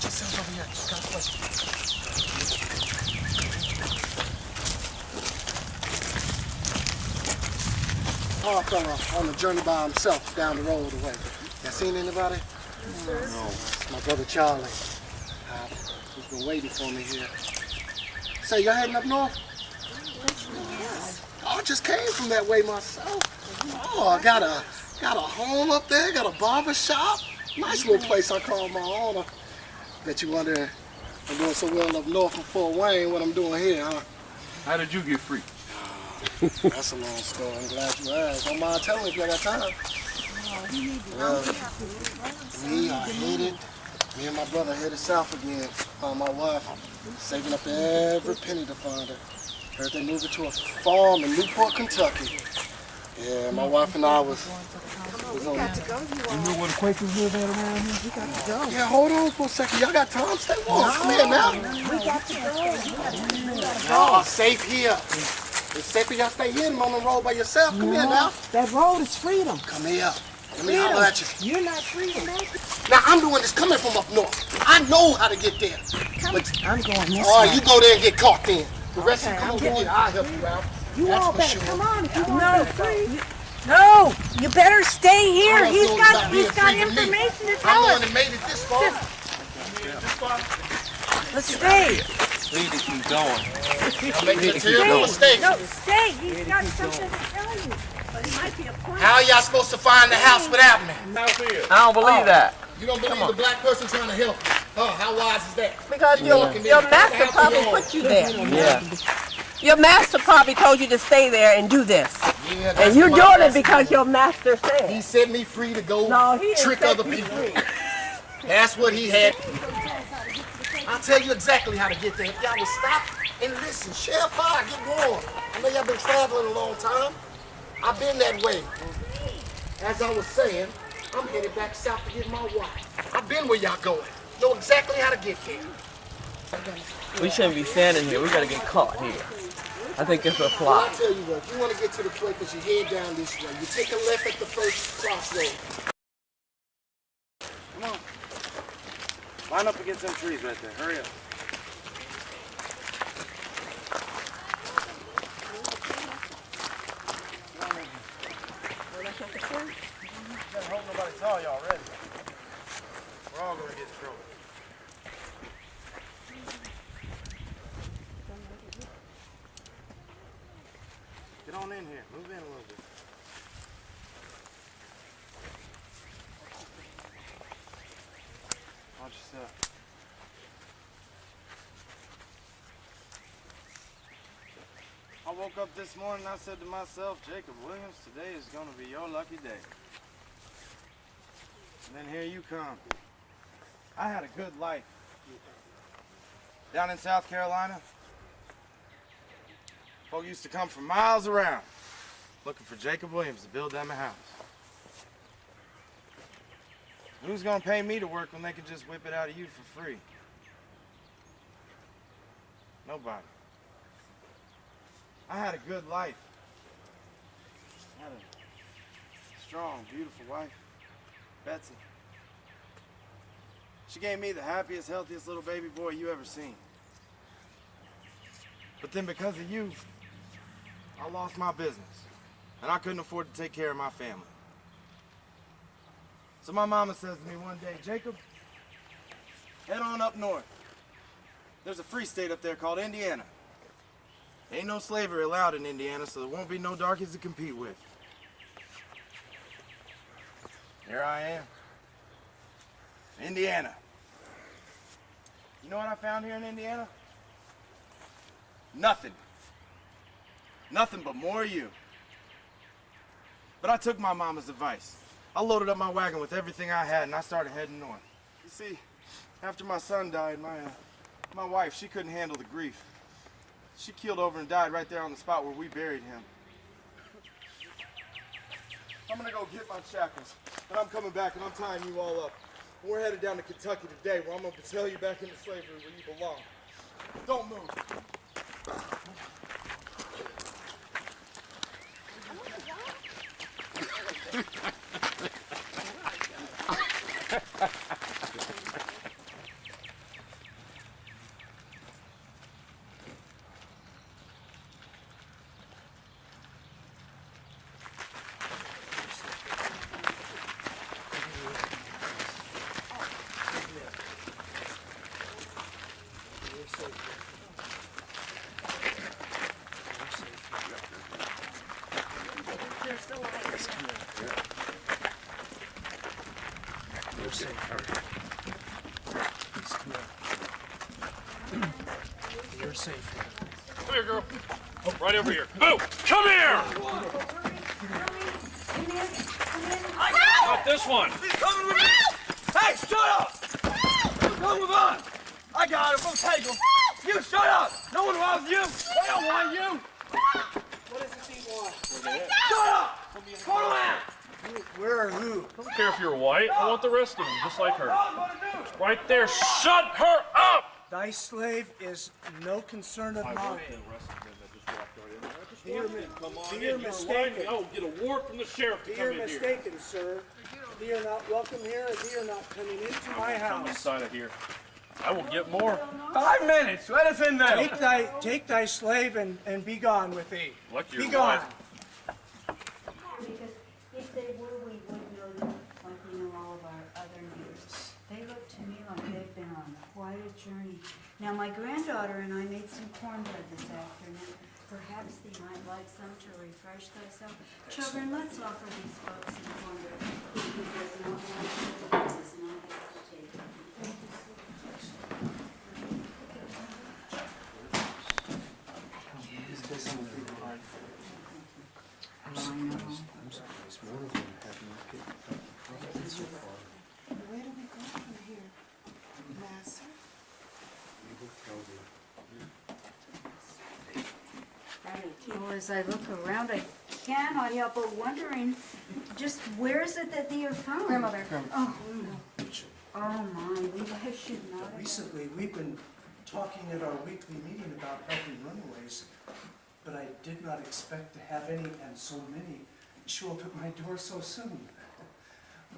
Just over here. Just gotta wait. Oh, fella on the journey by himself down the road away. You seen anybody? No. It's my brother Charlie. He's been waiting for me here. Say, y'all heading up north? Oh, I just came from that way myself. Oh, I got a home up there, got a barber shop. Nice little place I call my own. Bet you wondering I'm doing so well up north in Fort Wayne, what I'm doing here, huh? How did you get free? That's a long story. I'm glad you asked. Don't mind telling if you got time. Well, me and my brother headed south again. Found my wife, saving up every penny to find her. Heard they moved her to a farm in Newport, Kentucky. Yeah, my wife and I was on. We got to go. You know where the Quakers live at around here? We got to go. Yeah, hold on for a second. Y'all got time? Stay warm. Come here now. We got to go. Y'all are safe here. It's safe for y'all stay here and on the road by yourself. Come here now. That road is freedom. Come here. Let me holler at you. You're not freedom. Now, I'm doing this coming from up north. I know how to get there. I'm going this All right, way. you go there and get caught then. The rest Okay, of you come I'm over here. going. I'll help you out. You That's all for better sure. come on if you want to be free. No, you better stay here. He's got information to tell I'm us. the one that made it this far. Let's stay. We need to keep going. I'm making a terrible mistake. No, stay. He's got something to tell you. But it might be a point. How are y'all supposed to find the house without me? I don't believe that. You don't believe the black person trying to help you? Oh, how wise is that? Because your master probably put you there. Yeah. Your master probably told you to stay there and do this. Yeah, that's And you're my doing it master because told your master me. He said. set me free to go No, he didn't trick set other you people. free. That's what he had. I'll tell you exactly how to get there. If y'all will stop and listen, share a pie, get warm. I know y'all been traveling a long time. I've been that way. As I was saying, I'm headed back south to get my wife. I've been where y'all going. Know exactly how to get there. We shouldn't be standing here. We gotta get caught here. I think it's a Well, plot. I'll tell you what, if you want to get to the Quakers, you head down this way. You take a left at the first crossroad. Come on. Line up against them trees right there. Hurry up. Better hope nobody saw you already. We're all gonna get in trouble. Get on in here. Move in a little bit. Watch yourself. I woke up this morning and I said to myself, Jacob Williams, today is going to be your lucky day. And then here you come. I had a good life. Down in South Carolina, folk used to come from miles around looking for Jacob Williams to build them a house. Who's gonna pay me to work when they can just whip it out of you for free? Nobody. I had a good life. I had a strong, beautiful wife, Betsy. She gave me the happiest, healthiest little baby boy you ever seen. But then because of you, I lost my business. And I couldn't afford to take care of my family. So my mama says to me one day, Jacob, head on up north. There's a free state up there called Indiana. Ain't no slavery allowed in Indiana, so there won't be no darkies to compete with. Here I am. Indiana. You know what I found here in Indiana? Nothing. Nothing but more of you. But I took my mama's advice. I loaded up my wagon with everything I had and I started heading north. You see, after my son died, my wife, she couldn't handle the grief. She keeled over and died right there on the spot where we buried him. I'm gonna go get my shackles, and I'm coming back and I'm tying you all up. And we're headed down to Kentucky today, where I'm gonna sell you back into slavery where you belong. Don't move. safe here. Please come here. You're safe here. Come here, girl. Oh, right over here. Oh, come here! Not this one. He's coming with me! Hey, shut up! Come with us! I got him. We'll take him. You shut up! No one wants you! They don't want you! What does he want? Shut up! Go around! Where are you? I don't care if you're white. I want the rest of them, just like her. Right there. Shut her up! Thy slave is no concern of mine. You're mistaken. I will get a warrant from the sheriff to come You're in here. mistaken, sir. Thee are not welcome here, and thee are not coming into my Come house. inside of here. I will get more. 5 minutes. Let us in there. Take thy slave and be gone with thee. Like Be your gone. wife. Because if they were, we would know them like we know all of our other neighbors. They look to me like they've been on quite a journey. Now, my granddaughter and I made some cornbread this afternoon. Perhaps thee might like some to refresh thyself. Children, let's offer these folks some cornbread. Who does not want it, does not have to take it. Where do we go from here, Master? Well, as I look around, I cannot help but wondering, just where is it that they are from? Grandmother. Oh, oh my, I should not have. Recently, we've been talking at our weekly meeting about helping runaways, but I did not expect to have any, and so many, show up at my door so soon.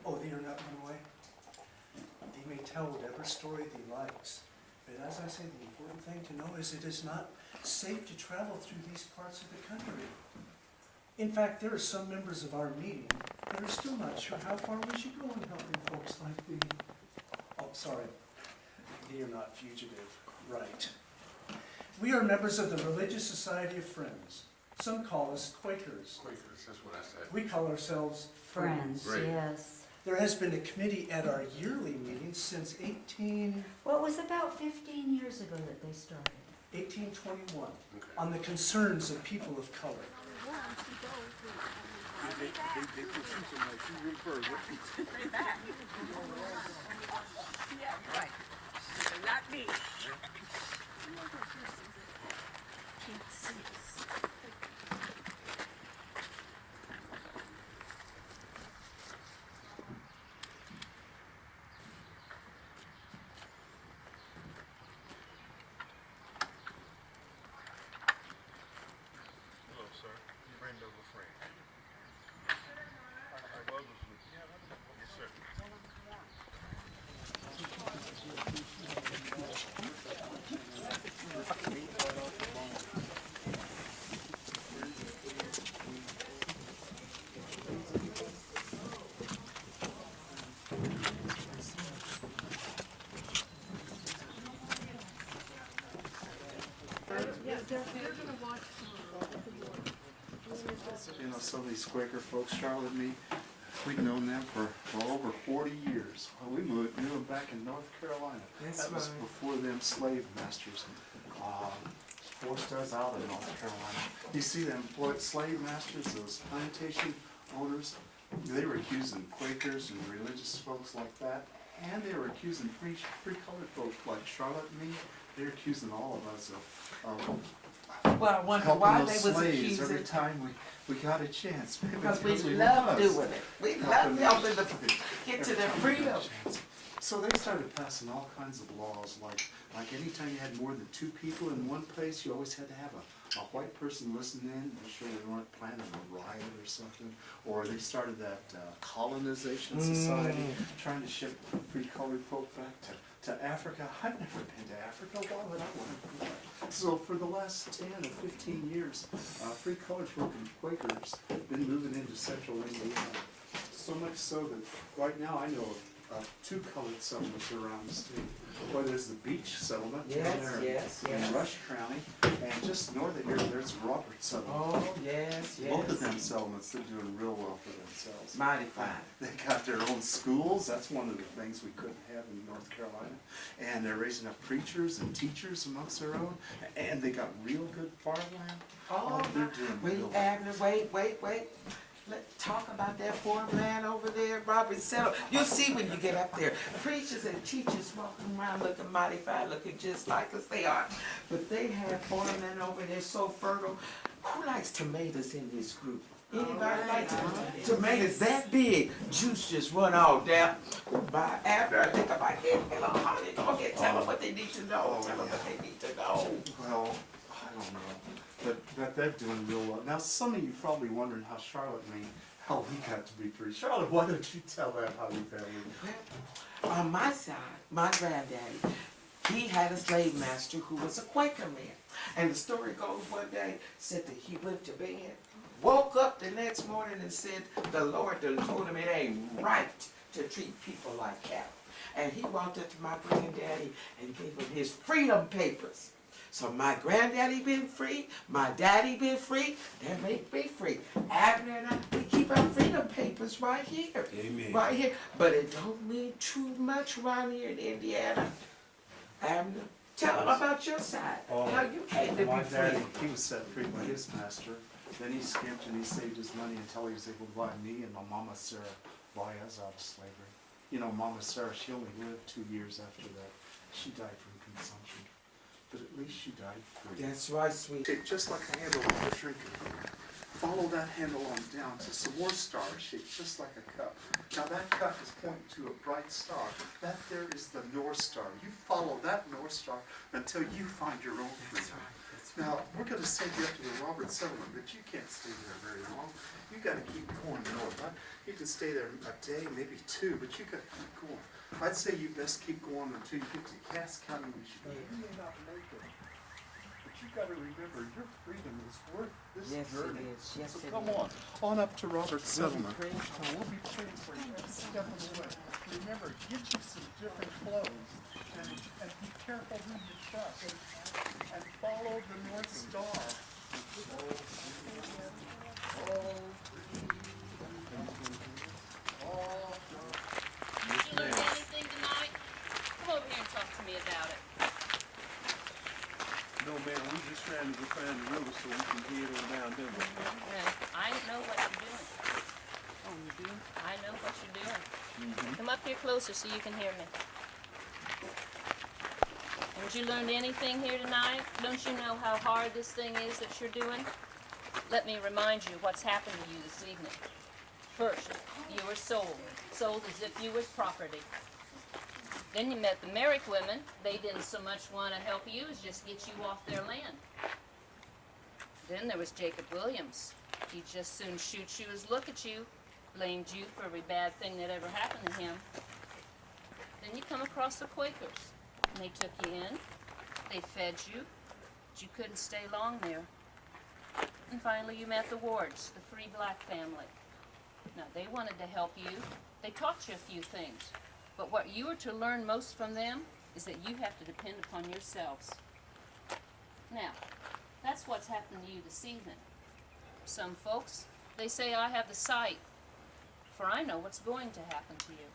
Oh, they are not run away. They may tell whatever story they likes, but as I say, the important thing to know is it is not safe to travel through these parts of the country. In fact, there are some members of our meeting that are still not sure how far we should go in helping folks like thee. Oh, sorry, they are not fugitive, right. We are members of the Religious Society of Friends. Some call us Quakers. Quakers, that's what I said. We call ourselves Friends, Great. yes. There has been a committee at our yearly meeting since Well, it was about 15 years ago that they started. 1821 on the concerns of people of color. Not me. Hello, sir. Friend of a friend. Yes, sir. You know, some of these Quaker folks, Charlotte and me, we've known them for well over 40 years. Well, we knew them back in North Carolina. That was before them slave masters forced us out of North Carolina. You see them slave masters, those plantation owners, they were accusing Quakers and religious folks like that, and they were accusing free colored folks like Charlotte and me. They're accusing all of us of Well, I wonder helping why those they was slaves every accusing. time we got a chance. Because we we love was. doing it. We love helping them get to their freedom. So they started passing all kinds of laws, like anytime you had more than 2 people in one place, you always had to have a white person listen in, make sure they weren't planning a riot or something. Or they started that colonization society, trying to ship free colored folk back to Africa. I've never been to Africa. Why would I want to go there? So for the last 10 or 15 years, free colored folk and Quakers have been moving into central Indiana. So much so that right now I know of two colored settlements around the state. Well, there's the beach settlement down Yes, there yes, in yes. Rush County, and just north of here, there's Robert settlement. Oh, yes, yes. Both of them settlements, they're doing real well for themselves. Mighty fine. They got their own schools. That's one of the things we couldn't have in North Carolina. And they're raising up preachers and teachers amongst their own. And they got real good farmland. Oh, they're doing wait, real well. Abner, wait. Let's talk about that farmland over there, Robert Settle. You'll see when you get up there. Preachers and teachers walking around looking mighty fine, looking just like us they are. But they have farmland over there so fertile. Who likes tomatoes in this group? Anybody like tomatoes that big? Juice just run all down. By Abner, I think about getting a little honey. Go ahead, tell them what they need to know. Tell them what they need to know. Well, I don't know. But they're doing real well. Now, some of you probably wondering how Charlotte and me, how we got to be free. Charlotte, why don't you tell them how you family? On my side, my granddaddy, he had a slave master who was a Quaker man. And the story goes one day, said that he went to bed, woke up the next morning and said, the Lord done told him it ain't right to treat people like cattle. And he walked up to my granddaddy and gave him his freedom papers. So my granddaddy been free, my daddy been free, that make me free. Abner and I, we keep our freedom papers right here. Amen. Right here. But it don't mean too much around here in Indiana. Abner, tell them about your side, how you came to My be free. daddy, he was set free by his master. Then he skimped and he saved his money until he was able to buy me and my mama Sarah buy us out of slavery. You know, Mama Sarah, she only lived 2 years after that. She died from consumption. But at least she died free. That's right, sweet. Shaped just like the handle of a drinking cup. Follow that handle on down to some more stars shaped just like a cup. Now that cup is pointing to a bright star. That there is the North Star. You follow that North Star until you find your own freedom. Now, we're going to send you up to the Robert settlement, but you can't stay there very long. You got to keep going north. You can stay there a day, maybe two, but you got to keep going. I'd say you best keep going until you get to Cass County, Michigan. You may not make it, but you got to remember your freedom is worth this journey. Yes, it is. Yes, So it come is. on up to Robert settlement. praying for you. We'll be praying for you every step of the way. Remember, get you some different clothes and be careful who you trust. And follow the North Star. Did you learn anything tonight? Come over here and talk to me about it. No, man, we just trying to go find the river so we can head on down there. I know what you're doing. Oh, you do? I know what you're doing. Come up here closer so you can hear me. Haven't you learned anything here tonight? Don't you know how hard this thing is that you're doing? Let me remind you what's happened to you this evening. First, you were sold as if you was property. Then you met the Merrick women. They didn't so much want to help you as just get you off their land. Then there was Jacob Williams. He'd just soon shoot you as look at you, blamed you for every bad thing that ever happened to him. Then you come across the Quakers. And they took you in, they fed you, but you couldn't stay long there. And finally you met the Wards, the free black family. Now they wanted to help you, they taught you a few things, but what you were to learn most from them is that you have to depend upon yourselves. Now, that's what's happened to you this evening. Some folks, they say I have the sight, for I know what's going to happen to you.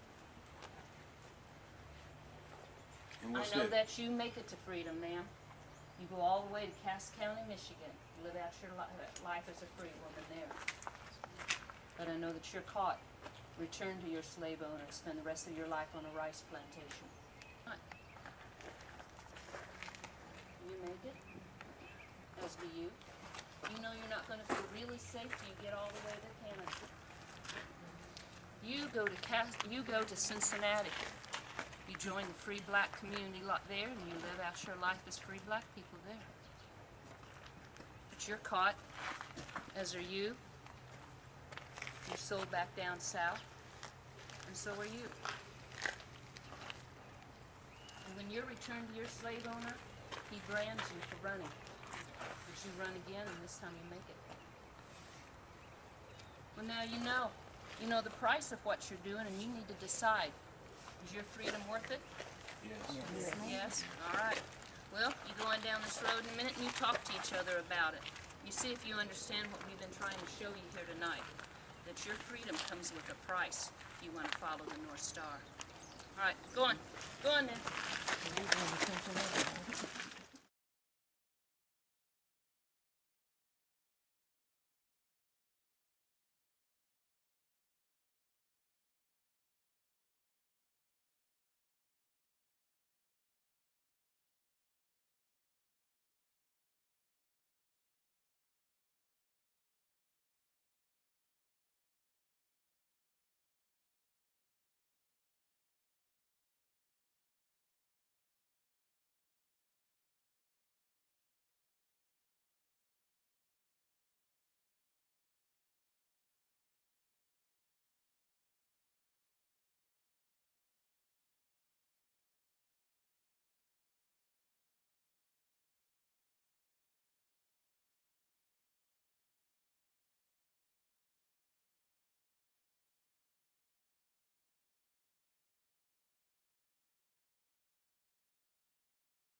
I know that you make it to freedom, ma'am. You go all the way to Cass County, Michigan. Live out your life as a free woman there. But I know that you're caught. Return to your slave owner. Spend the rest of your life on a rice plantation. Fine. You make it, as do you. You know you're not going to feel really safe till you get all the way to Canada. You go to Cincinnati. You join the free black community lot there, and you live out your life as free black people there. But you're caught, as are you. You're sold back down south, and so are you. And when you're returned to your slave owner, he brands you for running. But you run again, and this time you make it. Well, now you know the price of what you're doing, and you need to decide. Is your freedom worth it? Yes. Yes? All right. Well, you go on down this road in a minute and you talk to each other about it. You see if you understand what we've been trying to show you here tonight. That your freedom comes with a price if you want to follow the North Star. All right, go on. Go on then.